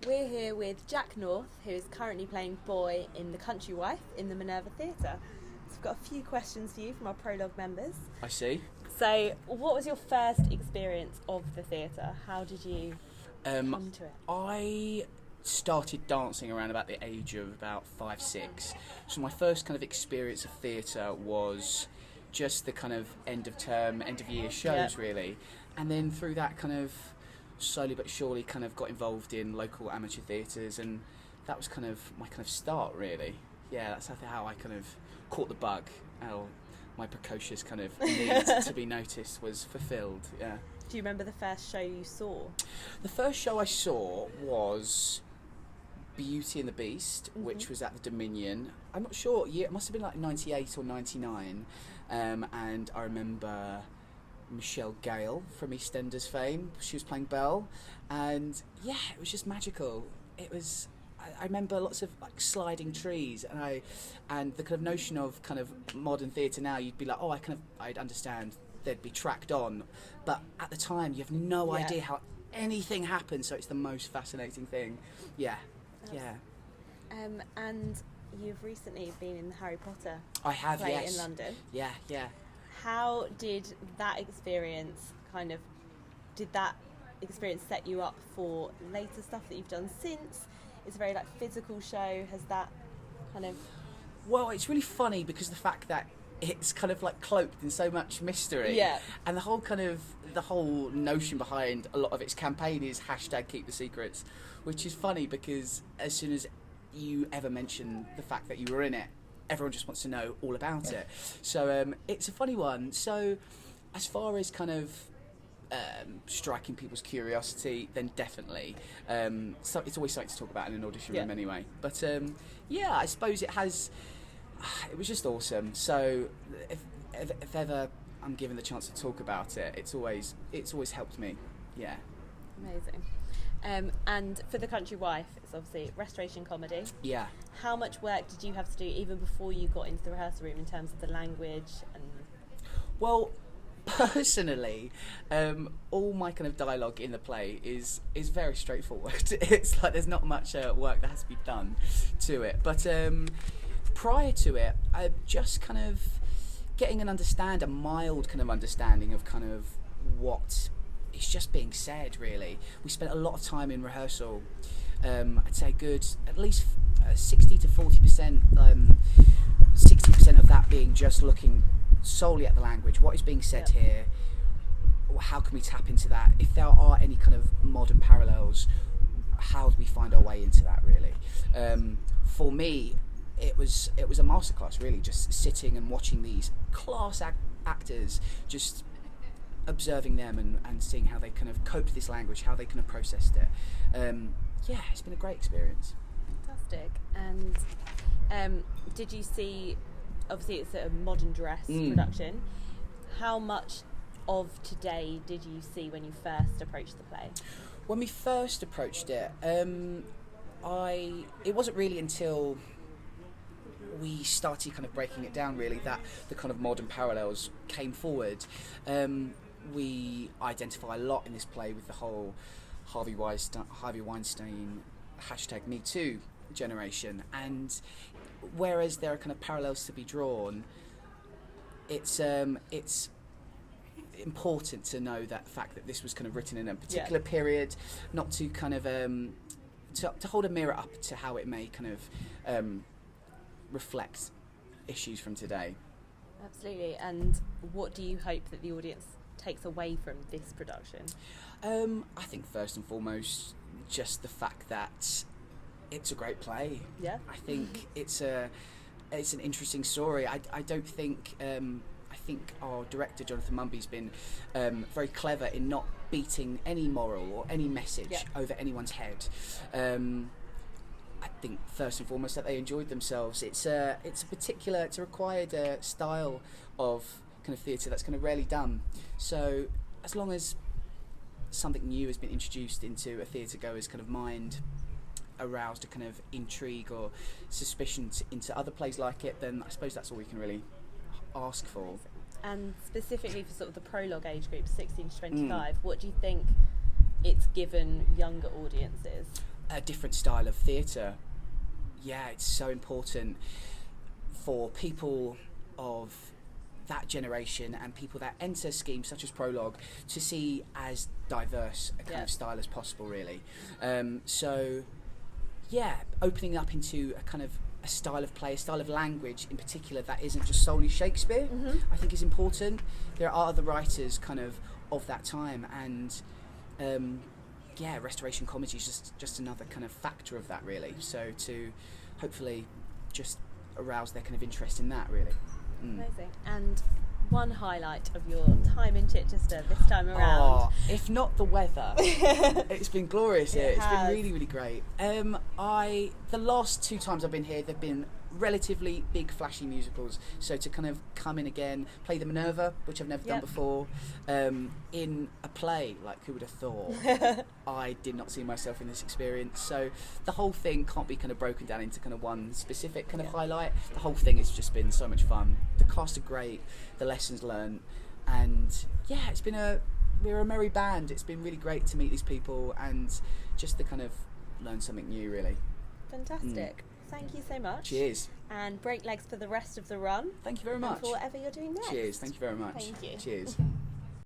We're here with Jack North, who is currently playing Boy in The Country Wife in the Minerva Theatre. So we've got a few questions for you from our Prologue members. I see. So, what was your first experience of the theatre? How did you come to it? I started dancing around about the age of about 5, 6. So my first kind of experience of theatre was just the kind of end of term, end of year shows, really. And then through that kind of slowly but surely kind of got involved in local amateur theatres, and that was kind of my kind of start, really. Yeah, that's how I kind of caught the bug. How my precocious kind of need to be noticed was fulfilled, yeah. Do you remember the first show you saw? The first show I saw was Beauty and the Beast, which was at the Dominion. I'm not sure, it must have been like 98 or 99. And I remember Michelle Gale from EastEnders fame. She was playing Belle, and yeah, it was just magical. It was. I remember lots of like sliding trees, and the kind of notion of kind of modern theatre now. You'd be like, oh, I'd understand. They'd be tracked on, but at the time you have no idea how anything happens. So it's the most fascinating thing. Yeah, yeah. And you've recently been in the Harry Potter I have, play yes. in London. Yeah, yeah. How did that experience did that experience set you up for later stuff that you've done since? It's a very like physical show. Has that kind of... Well, it's really funny because the fact that it's kind of like cloaked in so much mystery. Yeah. And the whole notion behind a lot of its campaign is #KeepTheSecrets, which is funny because as soon as you ever mention the fact that you were in it, everyone just wants to know all about it. So it's a funny one. So as far as kind of striking people's curiosity, then definitely. So it's always something to talk about in an audition room anyway. But yeah, I suppose it was just awesome. So if ever I'm given the chance to talk about it, it's always helped me. Yeah. Amazing. And for The Country Wife, it's obviously restoration comedy. Yeah. How much work did you have to do even before you got into the rehearsal room in terms of the language and... Well, personally, all my kind of dialogue in the play is very straightforward. It's like there's not much work that has to be done to it. But prior to it, I just kind of getting a mild kind of understanding of kind of what is just being said, really. We spent a lot of time in rehearsal. I'd say at least 60 to 40%, 60% of that being just looking solely at the language. What is being said here? How can we tap into that? If there are any kind of modern parallels, how do we find our way into that, really? For me, it was a masterclass, really, just sitting and watching these class actors, just observing them and seeing how they kind of coped with this language, how they kind of processed it. Yeah, it's been a great experience. Fantastic. And did you see, obviously it's a modern dress production, how much of today did you see when you first approached the play? When we first approached it, it wasn't really until we started kind of breaking it down, really, that the kind of modern parallels came forward. We identify a lot in this play with the whole Harvey Weinstein #MeToo generation, and whereas there are kind of parallels to be drawn, it's important to know that fact that this was kind of written in a particular period, not to kind of to hold a mirror up to how it may kind of reflect issues from today. Absolutely. And what do you hope that the audience takes away from this production? I think first and foremost, just the fact that it's a great play. Yeah. I think it's an interesting story. I think our director Jonathan Mumby's been very clever in not beating any moral or any message over anyone's head. I think first and foremost that they enjoyed themselves. It's a required style of kind of theatre that's kind of rarely done. So as long as something new has been introduced into a theatre goer's kind of mind, aroused a kind of intrigue or suspicion into other plays like it, then I suppose that's all we can really ask for. And specifically for sort of the Prologue age group, 16 to 25, what do you think it's given younger audiences? a different style of theatre. Yeah, it's so important for people of that generation and people that enter schemes such as Prologue to see as diverse a kind of style as possible, really. So, yeah, opening up into a kind of a style of play, a style of language in particular that isn't just solely Shakespeare, I think is important. There are other writers kind of that time, and restoration comedy is just another kind of factor of that, really. So to hopefully just arouse their kind of interest in that, really. Amazing. And one highlight of your time in Chichester this time around? If not the weather. It's been glorious here. It's been really, really great. The last 2 times I've been here, they've been relatively big, flashy musicals. So to kind of come in again, play the Minerva, which I've never done before, in a play, like who would have thought? I did not see myself in this experience. So the whole thing can't be kind of broken down into kind of one specific kind of highlight. The whole thing has just been so much fun. The cast are great, the lessons learned, and we're a merry band. It's been really great to meet these people and just to kind of learn something new, really. Fantastic. Thank you so much. Cheers. And break legs for the rest of the run. Thank you very much. And for whatever you're doing next. Cheers. Thank you very much. Thank you. Cheers.